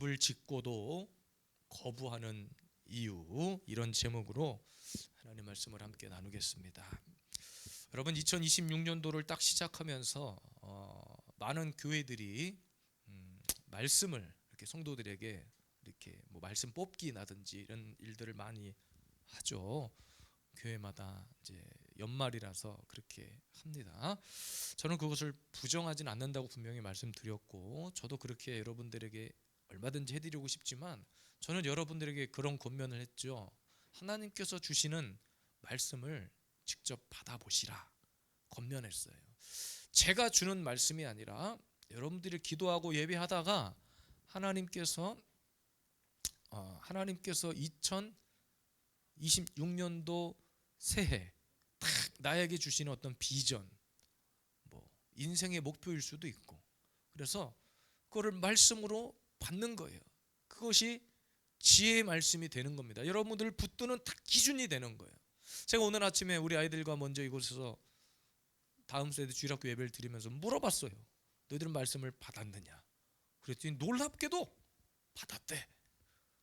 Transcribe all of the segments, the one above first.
집을 짓고도 거부하는 이유, 이런 제목으로 하나님 말씀을 함께 나누겠습니다. 여러분, 2026년도를 딱 시작하면서 많은 교회들이 말씀을 이렇게 성도들에게 이렇게 뭐 말씀 뽑기나든지 이런 일들을 많이 하죠. 교회마다 이제 연말이라서 그렇게 합니다. 저는 그것을 부정하진 않는다고 분명히 말씀드렸고, 저도 그렇게 여러분들에게 얼마든지 해드리고 싶지만 저는 여러분들에게 그런 권면을 했죠. 하나님께서 주시는 말씀을 직접 받아보시라 권면했어요. 제가 주는 말씀이 아니라 여러분들이 기도하고 예배하다가 하나님께서 2026년도 새해 딱 나에게 주시는 어떤 비전, 뭐 인생의 목표일 수도 있고, 그래서 그거를 말씀으로 받는 거예요. 그것이 지혜의 말씀이 되는 겁니다. 여러분들 붙드는 딱 기준이 되는 거예요. 제가 오늘 아침에 우리 아이들과 먼저 이곳에서 다음 세대 주일학교 예배를 드리면서 물어봤어요. 너희들은 말씀을 받았느냐? 그랬더니 놀랍게도 받았대.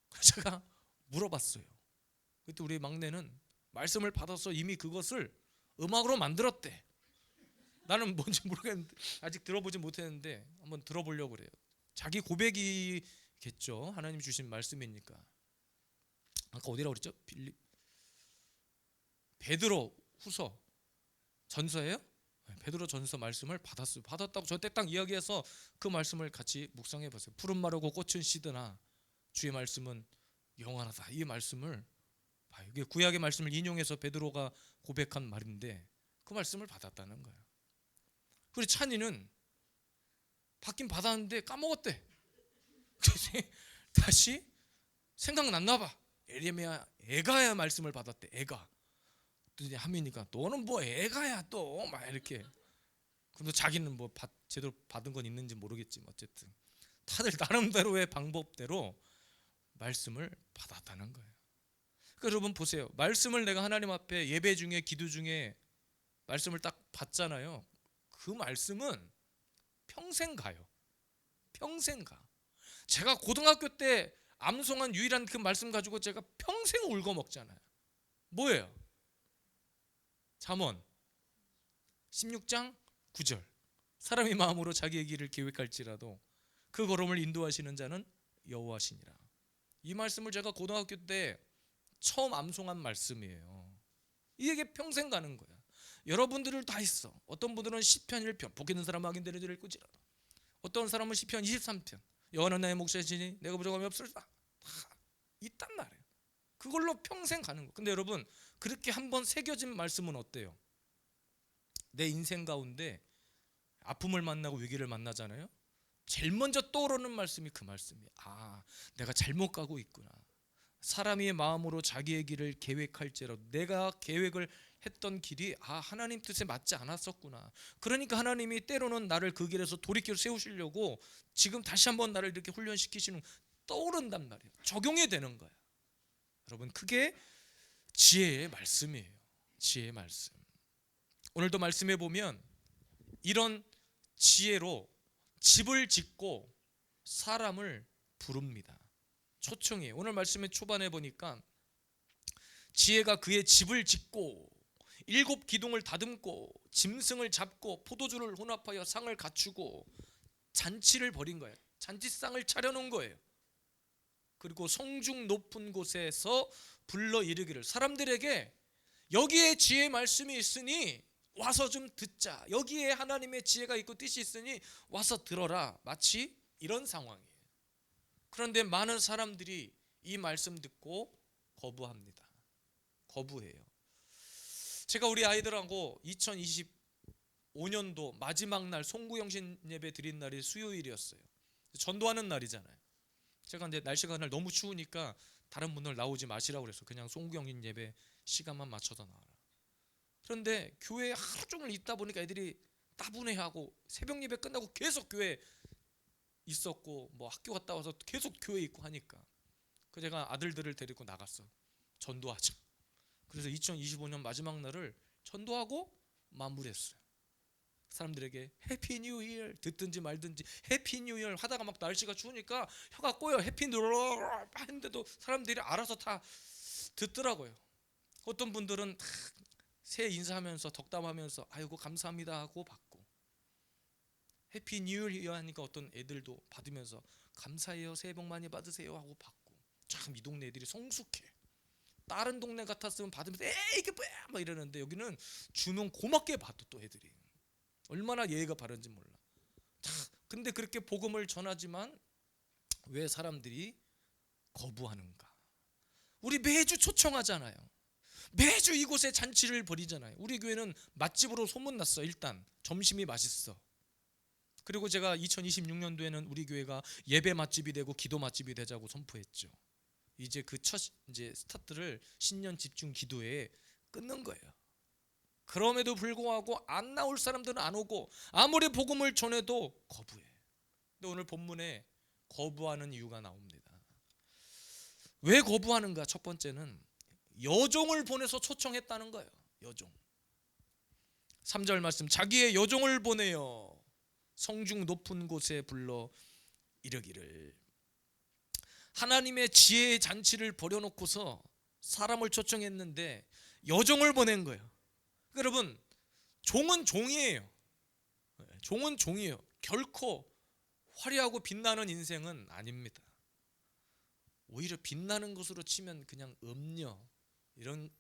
그래서 제가 물어봤어요. 그때 우리 막내는 말씀을 받아서 이미 그것을 음악으로 만들었대. 나는 뭔지 모르겠는데, 아직 들어보지 못했는데 한번 들어보려고 그래요. 자기 고백이겠죠. 하나님 주신 말씀이니까. 아까 어디라고 그랬죠? 베드로 후서 전서예요? 베드로 전서 말씀을 받았어요. 받았다고 저한테 딱 이야기해서 그 말씀을 같이 묵상해 보세요. 푸른 마르고 꽃은 시드나 주의 말씀은 영원하다. 이 말씀을 봐요. 이게 구약의 말씀을 인용해서 베드로가 고백한 말인데 그 말씀을 받았다는 거예요. 그리고 찬이는 받긴 받았는데 까먹었대. 그래서 다시 생각났나 봐. 예레미야 애가야 말씀을 받았대. 애가. 또 하미니까 너는 뭐 애가야 또 막 이렇게. 근데 자기는 뭐 제대로 받은 건 있는지 모르겠지만 어쨌든 다들 나름대로의 방법대로 말씀을 받았다는 거예요. 그러니까 여러분 보세요. 말씀을 내가 하나님 앞에 예배 중에 기도 중에 말씀을 딱 받잖아요. 그 말씀은 평생 가요. 평생 가. 제가 고등학교 때 암송한 유일한 그 말씀 가지고 제가 평생 울고 먹잖아요. 뭐예요? 잠언 16장 9절. 사람이 마음으로 자기의 길을 계획할지라도 그 걸음을 인도하시는 자는 여호와시니라. 이 말씀을 제가 고등학교 때 처음 암송한 말씀이에요. 이게 평생 가는 거야. 여러분들을 다 있어. 어떤 분들은 시편 1편 복 있는 사람 악인들을 들을지라도, 어떤 사람은 시편 23편 여호와는 나의 목자시니 내가 부족함이 없으리라. 다 있단 말이에요. 그걸로 평생 가는 거. 근데 여러분, 그렇게 한번 새겨진 말씀은 어때요? 내 인생 가운데 아픔을 만나고 위기를 만나잖아요. 제일 먼저 떠오르는 말씀이 그 말씀이에요. 아, 내가 잘못 가고 있구나. 사람이 마음으로 자기의 길을 계획할지라도 내가 계획을 했던 길이 하나님 뜻에 맞지 않았었구나. 그러니까 하나님이 때로는 나를 그 길에서 돌이켜 세우시려고 지금 다시 한번 나를 이렇게 훈련시키시는, 떠오른단 말이에요. 적용이 되는 거야. 여러분, 그게 지혜의 말씀이에요. 지혜의 말씀. 오늘도 말씀해 보면 이런 지혜로 집을 짓고 사람을 부릅니다. 초청이에요. 오늘 말씀의 초반에 보니까 지혜가 그의 집을 짓고 7 기둥을 다듬고 짐승을 잡고 포도주를 혼합하여 상을 갖추고 잔치를 벌인 거예요. 잔치상을 차려놓은 거예요. 그리고 성중 높은 곳에서 불러 이르기를, 사람들에게 여기에 지혜의 말씀이 있으니 와서 좀 듣자. 여기에 하나님의 지혜가 있고 뜻이 있으니 와서 들어라. 마치 이런 상황이에요. 그런데 많은 사람들이 이 말씀 듣고 거부합니다. 거부해요. 제가 우리 아이들하고 2025년도 마지막 날 송구영신 예배 드린 날이 수요일이었어요. 전도하는 날이잖아요. 제가 이제 날씨가 그날 너무 추우니까 다른 분들 나오지 마시라고 그래서 그냥 송구영신 예배 시간만 맞춰서 나와라. 그런데 교회에 하루 종일 있다 보니까 애들이 따분해하고 새벽 예배 끝나고 계속 교회 있었고 뭐 학교 갔다 와서 계속 교회 있고 하니까 그 제가 아들들을 데리고 나갔어. 전도하자. 그래서 2025년 마지막 날을 전도하고 마무리했어요. 사람들에게 해피 뉴 이어 듣든지 말든지 해피 뉴 이어 하다가 막 날씨가 추우니까 혀가 꼬여 해피 뉴 이어 했는데도 사람들이 알아서 다 듣더라고요. 어떤 분들은 새해 인사하면서 덕담하면서 아이고 감사합니다 하고 받고, 해피 뉴 이어 하니까 어떤 애들도 받으면서 감사해요 새해 복 많이 받으세요 하고 받고. 참 이 동네 애들이 성숙해. 다른 동네 같았으면 받으면서 에이 이게 뭐야 막 이러는데 여기는 주면 고맙게 받아. 또 애들이 얼마나 예의가 바른지 몰라. 근데 그렇게 복음을 전하지만 왜 사람들이 거부하는가? 우리 매주 초청하잖아요. 매주 이곳에 잔치를 벌이잖아요. 우리 교회는 맛집으로 소문났어. 일단 점심이 맛있어. 그리고 제가 2026년도에는 우리 교회가 예배 맛집이 되고 기도 맛집이 되자고 선포했죠. 이제 그 첫 이제 스타트를 신년 집중 기도에 끊는 거예요. 그럼에도 불구하고 안 나올 사람들은 안 오고 아무리 복음을 전해도 거부해. 근데 오늘 본문에 거부하는 이유가 나옵니다. 왜 거부하는가? 첫 번째는 여종을 보내서 초청했다는 거예요. 여종. 3절 말씀, 자기의 여종을 보내어 성중 높은 곳에 불러 이르기를. 하나님의 지혜의 잔치를 벌여놓고서 사람을 초청했는데 여종을 보낸 거예요. 여러분, 종은 종이에요. 종은 종이에요. 결코 화려하고 빛나는 인생은 아닙니다. 오히려 빛나는 것으로 치면 그냥 음료 이런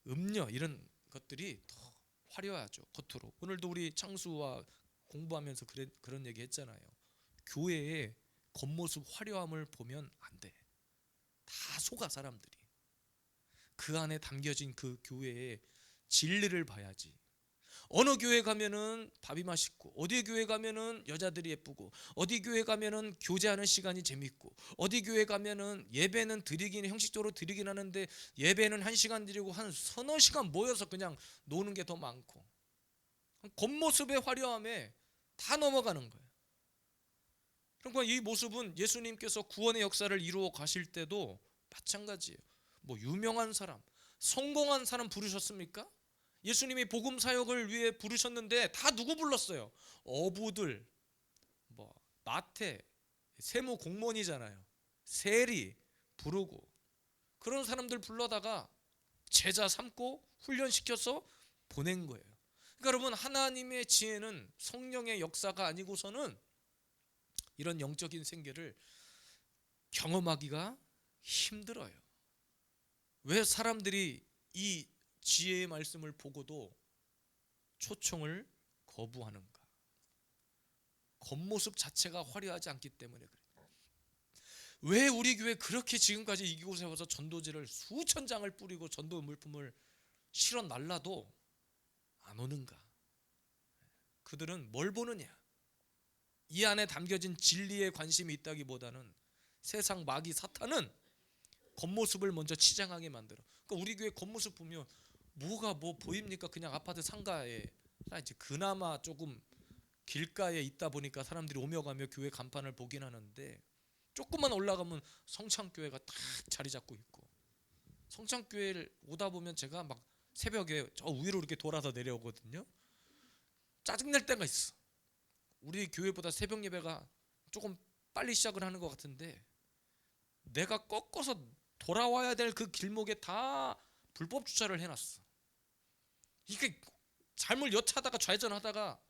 음료 이런 것들이 더 화려하죠. 겉으로. 오늘도 우리 창수와 공부하면서 그런 얘기 했잖아요. 교회의 겉모습 화려함을 보면 안 돼. 다 속아 사람들이. 그 안에 담겨진 그 교회의 진리를 봐야지. 어느 교회 가면은 밥이 맛있고, 어디 교회 가면은 여자들이 예쁘고, 어디 교회 가면은 교제하는 시간이 재밌고, 어디 교회 가면은 예배는 드리기는 형식적으로 드리긴 하는데 예배는 1시간 드리고 한 서너 시간 모여서 그냥 노는 게 더 많고, 겉모습의 화려함에 다 넘어가는 거예요. 그러니까 이 모습은 예수님께서 구원의 역사를 이루어 가실 때도 마찬가지예요. 뭐 유명한 사람, 성공한 사람 부르셨습니까? 예수님이 복음 사역을 위해 부르셨는데 다 누구 불렀어요? 어부들, 뭐 나태, 세무 공무원이잖아요. 세리 부르고, 그런 사람들 불러다가 제자 삼고 훈련시켜서 보낸 거예요. 그러니까 여러분, 하나님의 지혜는 성령의 역사가 아니고서는 이런 영적인 생계를 경험하기가 힘들어요. 왜 사람들이 이 지혜의 말씀을 보고도 초청을 거부하는가? 겉모습 자체가 화려하지 않기 때문에 그래요. 왜 우리 교회 그렇게 지금까지 이곳에 와서 전도지를 수천 장을 뿌리고 전도 물품을 실어 날라도 안 오는가? 그들은 뭘 보느냐? 이 안에 담겨진 진리에 관심이 있다기보다는 세상 마귀 사탄은 겉모습을 먼저 치장하게 만들어. 그러니까 우리 교회 겉모습 보면 뭐가 뭐 보입니까? 그냥 아파트 상가에 이제 그나마 조금 길가에 있다 보니까 사람들이 오며 가며 교회 간판을 보긴 하는데, 조금만 올라가면 성창교회가 딱 자리 잡고 있고, 성창교회를 오다 보면 제가 막 새벽에 저 위로 이렇게 돌아서 내려오거든요. 짜증날 때가 있어. 우리 교회보다 새벽 예배가 조금 빨리 시작을 하는 것 같은데 내가 꺾어서 돌아와야 될 그 길목에 다 불법 주차를 해놨어. 이게 잘못 여차하다가 좌회전하다가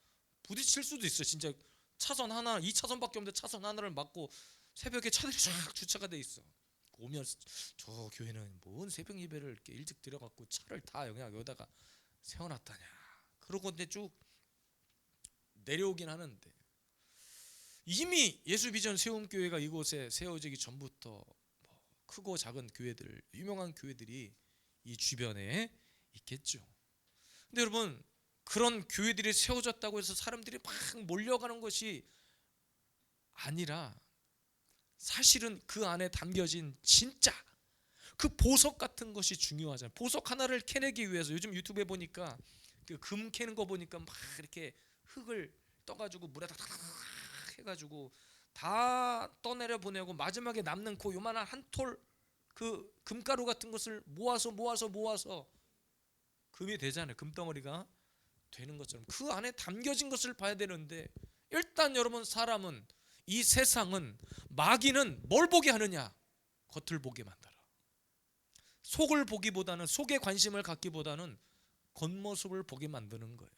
부딪힐 수도 있어. 진짜 차선 하나, 2차선밖에 없는데 차선 하나를 막고 새벽에 차들이 쫙 주차가 돼 있어. 오면 저 교회는 뭔 새벽 예배를 이렇게 일찍 들여갖고 차를 다 그냥 여기다가 세워놨다냐. 그러고 이제 쭉 내려오긴 하는데, 이미 예수비전 세움교회가 이곳에 세워지기 전부터 뭐 크고 작은 교회들, 유명한 교회들이 이 주변에 있겠죠. 근데 여러분, 그런 교회들이 세워졌다고 해서 사람들이 막 몰려가는 것이 아니라 사실은 그 안에 담겨진 진짜 그 보석 같은 것이 중요하잖아요. 보석 하나를 캐내기 위해서 요즘 유튜브에 보니까 그 금 캐는 거 보니까 막 이렇게 흙을 떠가지고 물에다 해가지고 다 떠내려 보내고 마지막에 남는 그 요만한 한 톨 그 금가루 같은 것을 모아서 금이 되잖아요. 금덩어리가 되는 것처럼 그 안에 담겨진 것을 봐야 되는데, 일단 여러분, 사람은, 이 세상은, 마귀는 뭘 보게 하느냐? 겉을 보게 만들어. 속을 보기보다는, 속에 관심을 갖기보다는 겉모습을 보게 만드는 거예요.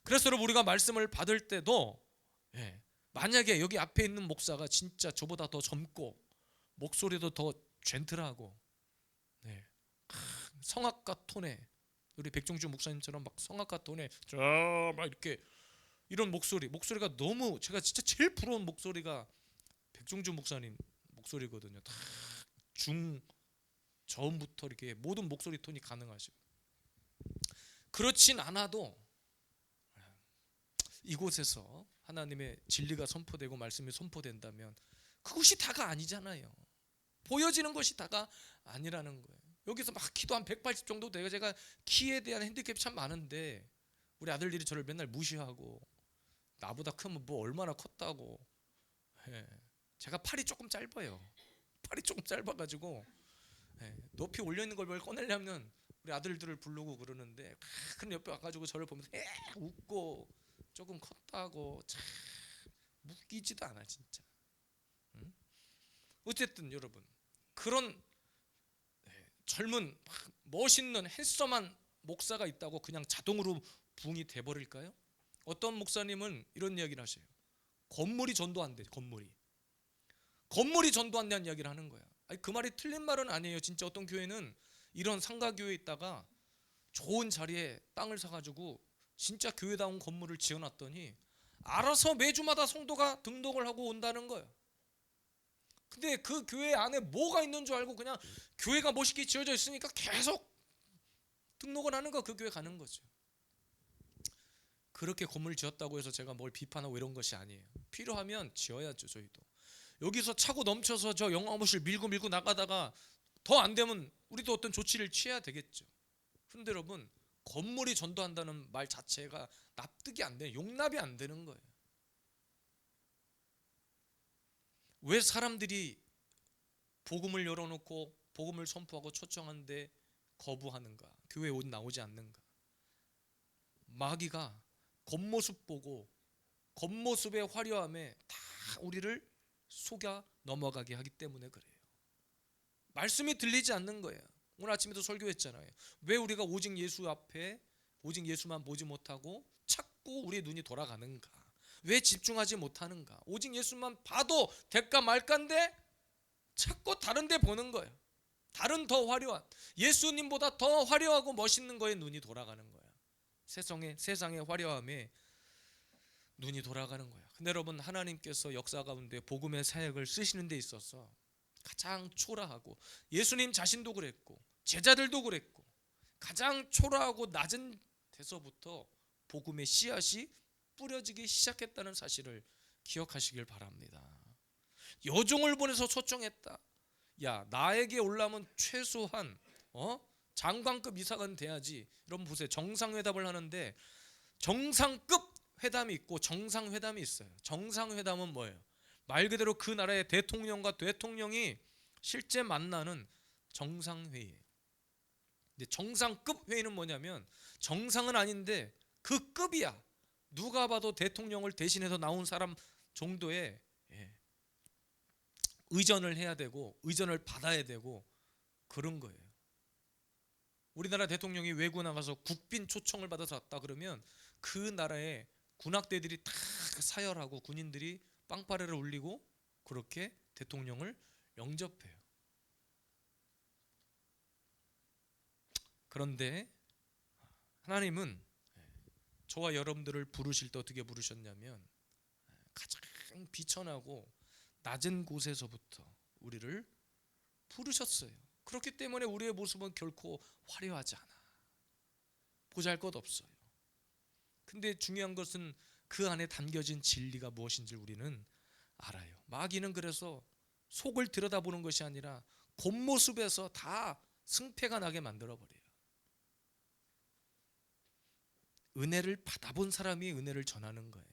그래서 여러분, 우리가 말씀을 받을 때도 만약에 여기 앞에 있는 목사가 진짜 저보다 더 젊고 목소리도 더 젠틀하고 성악가 톤에, 우리 백종주 목사님처럼 막 성악가 톤에 막 이렇게 이런 목소리가 너무, 제가 진짜 제일 부러운 목소리가 백종주 목사님 목소리거든요. 다 저음부터 이렇게 모든 목소리 톤이 가능하시고. 그렇진 않아도 이곳에서 하나님의 진리가 선포되고 말씀이 선포된다면 그것이 다가 아니잖아요. 보여지는 것이 다가 아니라는 거예요. 여기서 막 키도 한 180 정도 돼요. 제가 키에 대한 핸디캡이 참 많은데 우리 아들들이 저를 맨날 무시하고, 나보다 크면 뭐 얼마나 컸다고. 제가 팔이 조금 짧아요. 팔이 조금 짧아가지고 높이 올려있는 걸 뭘 꺼내려면 우리 아들들을 부르고 그러는데, 큰 옆에 와가지고 저를 보면서 웃고 조금 컸다고. 참 웃기지도 않아 진짜. 어쨌든 여러분, 그런 젊은 멋있는 핸섬한 목사가 있다고 그냥 자동으로 붕이 돼버릴까요? 어떤 목사님은 이런 이야기를 하셔요. 건물이 전도 안 돼. 건물이 전도한다는 이야기를 하는 거야. 아니, 그 말이 틀린 말은 아니에요. 진짜 어떤 교회는 이런 상가교회에 있다가 좋은 자리에 땅을 사가지고 진짜 교회다운 건물을 지어놨더니 알아서 매주마다 성도가 등록을 하고 온다는 거예요. 근데 그 교회 안에 뭐가 있는 줄 알고 그냥 교회가 멋있게 지어져 있으니까 계속 등록을 하는 거, 그 교회 가는 거죠. 그렇게 건물 지었다고 해서 제가 뭘 비판하고 이런 것이 아니에요. 필요하면 지어야죠. 저희도 여기서 차고 넘쳐서 저 영화무실 밀고 나가다가 더 안 되면 우리도 어떤 조치를 취해야 되겠죠. 그런데 여러분, 건물이 전도한다는 말 자체가 납득이 안 돼요. 용납이 안 되는 거예요. 왜 사람들이 복음을 열어놓고 복음을 선포하고 초청하는데 거부하는가? 교회에 나오지 않는가? 마귀가 겉모습 보고 겉모습의 화려함에 다 우리를 속여 넘어가게 하기 때문에 그래요. 말씀이 들리지 않는 거예요. 오늘 아침에도 설교했잖아요. 왜 우리가 오직 예수 앞에 오직 예수만 보지 못하고 자꾸 우리의 눈이 돌아가는가? 왜 집중하지 못하는가? 오직 예수만 봐도 될까 말까인데 자꾸 다른 데 보는 거예요. 다른 더 화려한, 예수님보다 더 화려하고 멋있는 거에 눈이 돌아가는 거야. 세상의 화려함에 눈이 돌아가는 거야. 근데 여러분, 하나님께서 역사 가운데 복음의 사역을 쓰시는 데 있어서 가장 초라하고, 예수님 자신도 그랬고 제자들도 그랬고, 가장 초라하고 낮은 데서부터 복음의 씨앗이 뿌려지기 시작했다는 사실을 기억하시길 바랍니다. 여종을 보내서 초청했다. 야, 나에게 올라면 최소한 장관급 이상은 돼야지. 여러분 보세요. 정상회담을 하는데 정상급 회담이 있고 정상회담이 있어요. 정상회담은 뭐예요? 말 그대로 그 나라의 대통령과 대통령이 실제 만나는 정상회의예요. 근데 정상급 회의는 뭐냐면 정상은 아닌데 그 급이야. 누가 봐도 대통령을 대신해서 나온 사람 정도의 의전을 해야 되고 의전을 받아야 되고 그런 거예요. 우리나라 대통령이 외국 나가서 국빈 초청을 받아서 왔다 그러면 그 나라의 군악대들이 다 사열하고 군인들이 빵빠레를 울리고 그렇게 대통령을 영접해요. 그런데 하나님은 저와 여러분들을 부르실 때 어떻게 부르셨냐면 가장 비천하고 낮은 곳에서부터 우리를 부르셨어요. 그렇기 때문에 우리의 모습은 결코 화려하지 않아. 보잘것없어요. 근데 중요한 것은 그 안에 담겨진 진리가 무엇인지 우리는 알아요. 마귀는 그래서 속을 들여다보는 것이 아니라 겉모습에서 다 승패가 나게 만들어버려요. 은혜를 받아본 사람이 은혜를 전하는 거예요.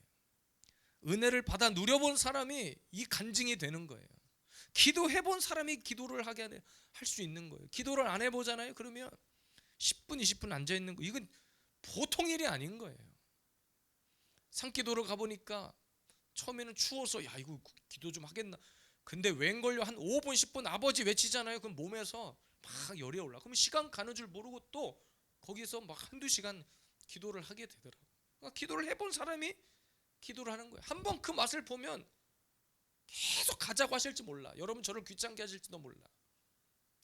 은혜를 받아 누려본 사람이 이 간증이 되는 거예요. 기도해본 사람이 기도를 하게 할 수 있는 거예요. 기도를 안 해보잖아요. 그러면 10분 20분 앉아있는 거, 이건 보통 일이 아닌 거예요. 산기도를 가보니까 처음에는 추워서 야 이거 기도 좀 하겠나. 근데 웬걸요 한 5분 10분 아버지 외치잖아요. 그럼 몸에서 막 열이 올라. 그럼 시간 가는 줄 모르고 또 거기서 막 한두 시간 기도를 하게 되더라고요. 그러니까 기도를 해본 사람이 기도를 하는 거예요. 한번 그 맛을 보면 계속 가자고 하실지 몰라. 여러분 저를 귀찮게 하실지도 몰라.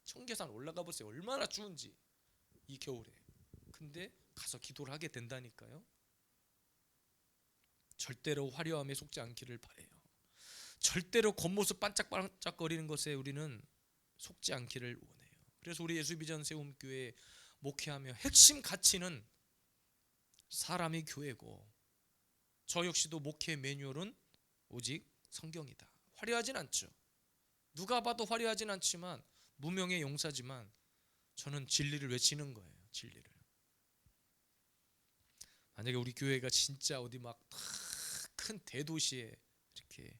청계산 올라가 보세요. 얼마나 추운지 이 겨울에. 근데 가서 기도를 하게 된다니까요. 절대로 화려함에 속지 않기를 바래요. 절대로 겉모습 반짝반짝거리는 것에 우리는 속지 않기를 원해요. 그래서 우리 예수비전 세움교회 목회하며 핵심 가치는 사람이 교회고, 저 역시도 목회 매뉴얼은 오직 성경이다. 화려하진 않죠. 누가 봐도 화려하진 않지만 무명의 용사지만 저는 진리를 외치는 거예요. 진리를. 만약에 우리 교회가 진짜 어디 막 큰 대도시에 이렇게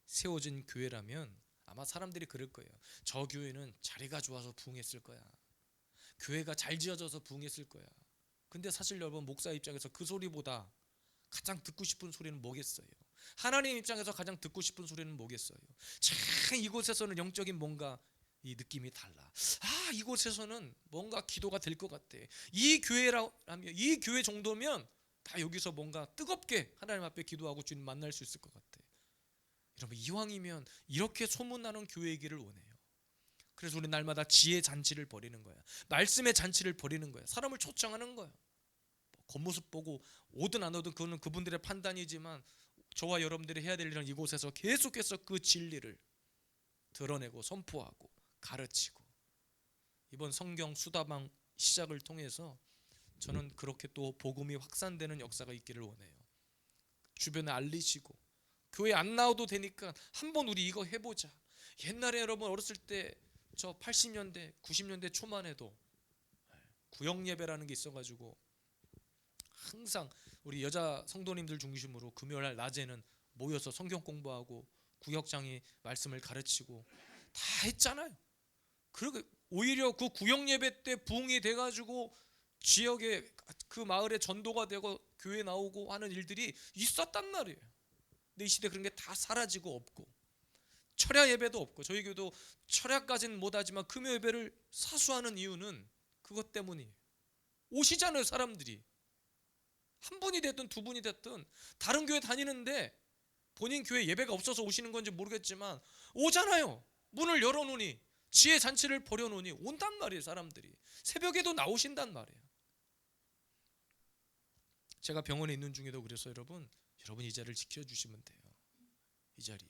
세워진 교회라면 아마 사람들이 그럴 거예요. 저 교회는 자리가 좋아서 부흥했을 거야. 교회가 잘 지어져서 부흥했을 거야. 근데 사실 여러분 목사 입장에서 그 소리보다 가장 듣고 싶은 소리는 뭐겠어요? 하나님 입장에서 가장 듣고 싶은 소리는 뭐겠어요? 참 이곳에서는 영적인 뭔가 이 느낌이 달라. 아 이곳에서는 뭔가 기도가 될 것 같아. 이 교회라면 이 교회 정도면 다 여기서 뭔가 뜨겁게 하나님 앞에 기도하고 주님 만날 수 있을 것 같아. 여러분 이왕이면 이렇게 소문나는 교회이기를 원해요. 그래서 우리 날마다 지혜 잔치를 벌이는 거야. 말씀의 잔치를 벌이는 거야. 사람을 초청하는 거야. 겉모습 보고 오든 안 오든 그거는 그분들의 판단이지만 저와 여러분들이 해야 될 일은 이곳에서 계속해서 그 진리를 드러내고 선포하고 가르치고, 이번 성경 수다방 시작을 통해서 저는 그렇게 또 복음이 확산되는 역사가 있기를 원해요. 주변에 알리시고, 교회 안 나와도 되니까 한번 우리 이거 해보자. 옛날에 여러분 어렸을 때 저 80년대 90년대 초만 해도 구역 예배라는 게 있어가지고 항상 우리 여자 성도님들 중심으로 금요일 낮에는 모여서 성경 공부하고 구역장이 말씀을 가르치고 다 했잖아요. 그리고 오히려 그 구역 예배 때 부흥이 돼가지고 지역에 그 마을에 전도가 되고 교회 나오고 하는 일들이 있었단 말이에요. 근데 이 시대 그런 게 다 사라지고 없고, 철야 예배도 없고, 저희 교도 철야까지는 못하지만 금요 예배를 사수하는 이유는 그것 때문이에요. 오시잖아요. 사람들이 한 분이 됐든 두 분이 됐든 다른 교회 다니는데 본인 교회 예배가 없어서 오시는 건지 모르겠지만 오잖아요. 문을 열어놓으니, 지혜 잔치를 벌여놓으니 온단 말이에요. 사람들이 새벽에도 나오신단 말이에요. 제가 병원에 있는 중에도 그래서 여러분 이 자리를 지켜주시면 돼요. 이 자리에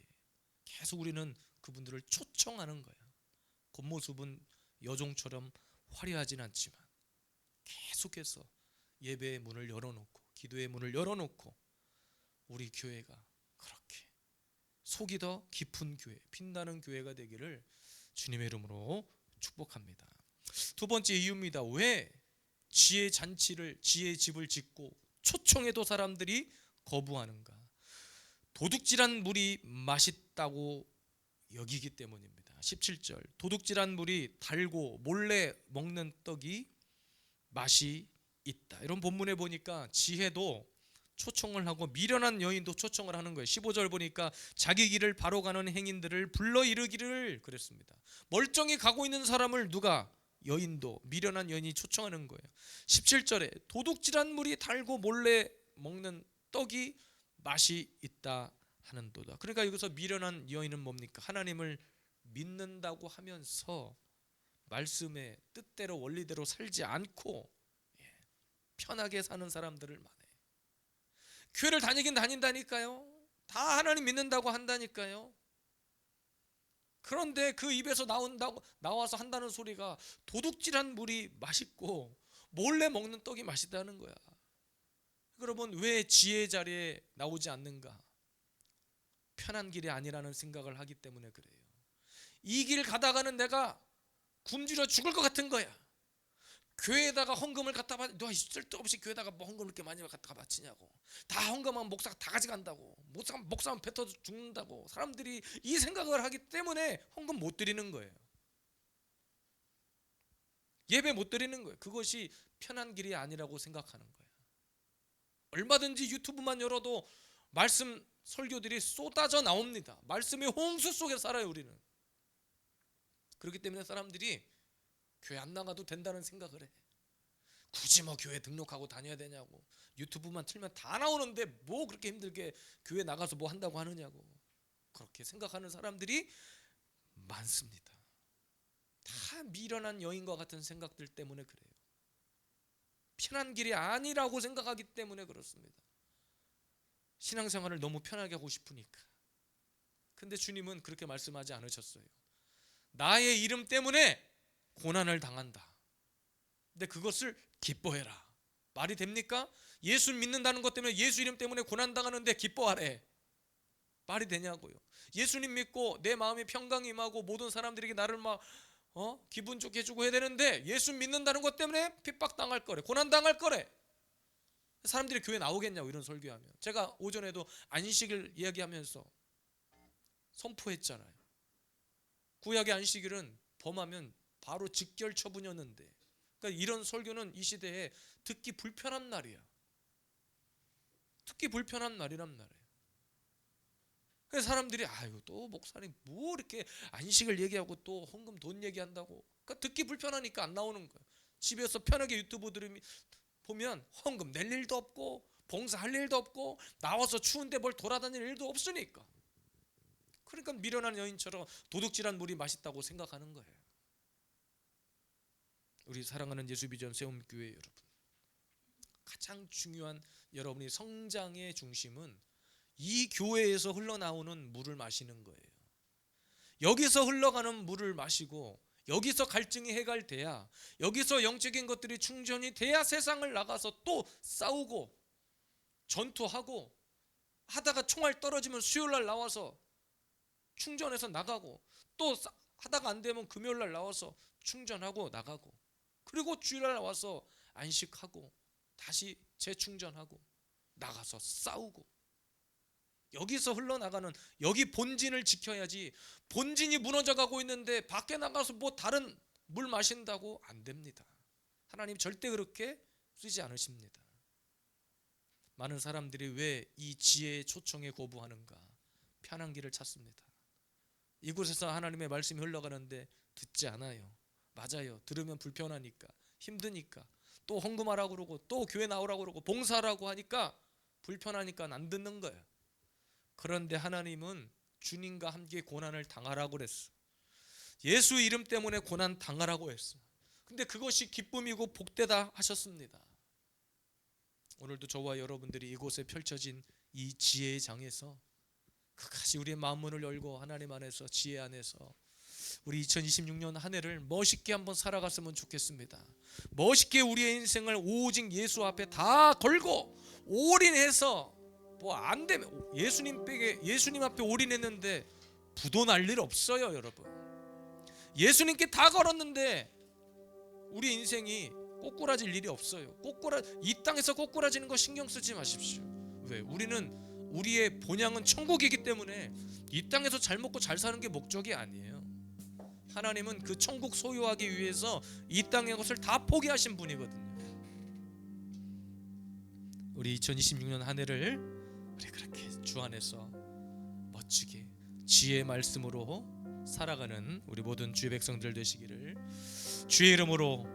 계속 우리는 그분들을 초청하는 거야. 겉모습은 여종처럼 화려하진 않지만 계속해서 예배의 문을 열어놓고 기도의 문을 열어놓고 우리 교회가 그렇게 속이 더 깊은 교회, 빛나는 교회가 되기를 주님의 이름으로 축복합니다. 두 번째 이유입니다. 왜 지혜 잔치를, 지혜 집을 짓고 초청해도 사람들이 거부하는가? 도둑질한 물이 맛있다고 여기기 때문입니다. 17절 도둑질한 물이 달고 몰래 먹는 떡이 맛이 있다. 이런 본문에 보니까 지혜도 초청을 하고 미련한 여인도 초청을 하는 거예요. 15절 보니까 자기 길을 바로 가는 행인들을 불러 이르기를 그랬습니다. 멀쩡히 가고 있는 사람을 누가, 여인도, 미련한 여인이 초청하는 거예요. 17절에 도둑질한 물이 달고 몰래 먹는 떡이 맛이 있다 하는도다. 그러니까 여기서 미련한 여인은 뭡니까? 하나님을 믿는다고 하면서 말씀의 뜻대로 원리대로 살지 않고 편하게 사는 사람들을 말해요. 교회를 다니긴 다닌다니까요. 다 하나님 믿는다고 한다니까요. 그런데 그 입에서 나와서 한다는 소리가 도둑질한 물이 맛있고 몰래 먹는 떡이 맛있다는 거야. 여러분 왜 지혜 자리에 나오지 않는가? 편한 길이 아니라는 생각을 하기 때문에 그래요. 이 길 가다가는 내가 굶주려 죽을 것 같은 거야. 교회에다가 헌금을 갖다 바치, 너 쓸데없이 교회에다가 뭐 헌금을 이렇게 많이 갖다가 바치냐고. 다 헌금하면 목사가 다 가져간다고. 목사만 뱉어 죽는다고. 사람들이 이 생각을 하기 때문에 헌금 못 드리는 거예요. 예배 못 드리는 거예요. 그것이 편한 길이 아니라고 생각하는 거예요. 얼마든지 유튜브만 열어도 말씀 설교들이 쏟아져 나옵니다. 말씀의 홍수 속에 살아요, 우리는. 그렇기 때문에 사람들이 교회 안 나가도 된다는 생각을 해. 굳이 뭐 교회 등록하고 다녀야 되냐고. 유튜브만 틀면 다 나오는데 뭐 그렇게 힘들게 교회 나가서 뭐 한다고 하느냐고. 그렇게 생각하는 사람들이 많습니다. 다 미련한 여인과 같은 생각들 때문에 그래요. 편한 길이 아니라고 생각하기 때문에 그렇습니다. 신앙생활을 너무 편하게 하고 싶으니까. 근데 주님은 그렇게 말씀하지 않으셨어요. 나의 이름 때문에 고난을 당한다. 근데 그것을 기뻐해라. 말이 됩니까? 예수 믿는다는 것 때문에, 예수 이름 때문에 고난 당하는데 기뻐하래. 말이 되냐고요. 예수님 믿고 내 마음이 평강이 임하고 모든 사람들에게 나를 막 기분 좋게 해주고 해야 되는데, 예수 믿는다는 것 때문에 핍박당할 거래, 고난당할 거래. 사람들이 교회 나오겠냐고, 이런 설교하면. 제가 오전에도 안식일 이야기하면서 선포했잖아요. 구약의 안식일은 범하면 바로 직결 처분이었는데, 그러니까 이런 설교는 이 시대에 듣기 불편한 날이야. 듣기 불편한 날이란 말이에요. 그래서 사람들이 아유, 또 목사님 뭐 이렇게 안식을 얘기하고 또 헌금 돈 얘기한다고. 그러니까 듣기 불편하니까 안 나오는 거예요. 집에서 편하게 유튜브 들으면 보면 헌금 낼 일도 없고 봉사할 일도 없고 나와서 추운데 뭘 돌아다닐 일도 없으니까. 그러니까 미련한 여인처럼 도둑질한 물이 맛있다고 생각하는 거예요. 우리 사랑하는 예수비전 세움교회 여러분, 가장 중요한 여러분이 성장의 중심은 이 교회에서 흘러나오는 물을 마시는 거예요. 여기서 흘러가는 물을 마시고 여기서 갈증이 해갈돼야, 여기서 영적인 것들이 충전이 돼야 세상을 나가서 또 싸우고 전투하고 하다가 총알 떨어지면 수요일날 나와서 충전해서 나가고, 또 하다가 안 되면 금요일날 나와서 충전하고 나가고, 그리고 주일날 와서 안식하고 다시 재충전하고 나가서 싸우고, 여기서 흘러나가는 여기 본진을 지켜야지. 본진이 무너져가고 있는데 밖에 나가서 뭐 다른 물 마신다고 안 됩니다. 하나님 절대 그렇게 쓰지 않으십니다. 많은 사람들이 왜 이 지혜의 초청에 거부하는가? 편한 길을 찾습니다. 이곳에서 하나님의 말씀이 흘러가는데 듣지 않아요. 맞아요. 들으면 불편하니까, 힘드니까, 또 헌금하라고 그러고 또 교회 나오라고 그러고 봉사하라고 하니까 불편하니까 안 듣는 거예요. 그런데 하나님은 주님과 함께 고난을 당하라고 그랬어. 예수 이름 때문에 고난 당하라고 했어. 근데 그것이 기쁨이고 복되다 하셨습니다. 오늘도 저와 여러분들이 이곳에 펼쳐진 이 지혜의 장에서 끝까지 우리의 마음문을 열고 하나님 안에서, 지혜 안에서 우리 2026년 한 해를 멋있게 한번 살아갔으면 좋겠습니다. 멋있게 우리의 인생을 오직 예수 앞에 다 걸고 올인해서, 뭐 안 되면 예수님 앞에 올인했는데 부도 날 일 없어요, 여러분. 예수님께 다 걸었는데 우리 인생이 꼬꾸라질 일이 없어요. 이 땅에서 꼬꾸라지는 거 신경 쓰지 마십시오. 왜? 우리의 본향은 천국이기 때문에 이 땅에서 잘 먹고 잘 사는 게 목적이 아니에요. 하나님은 그 천국 소유하기 위해서 이 땅의 것을 다 포기하신 분이거든요. 우리 2026년 한 해를 우리 그렇게 주 안에서 멋지게 지혜의 말씀으로 살아가는 우리 모든 주의 백성들 되시기를 주의 이름으로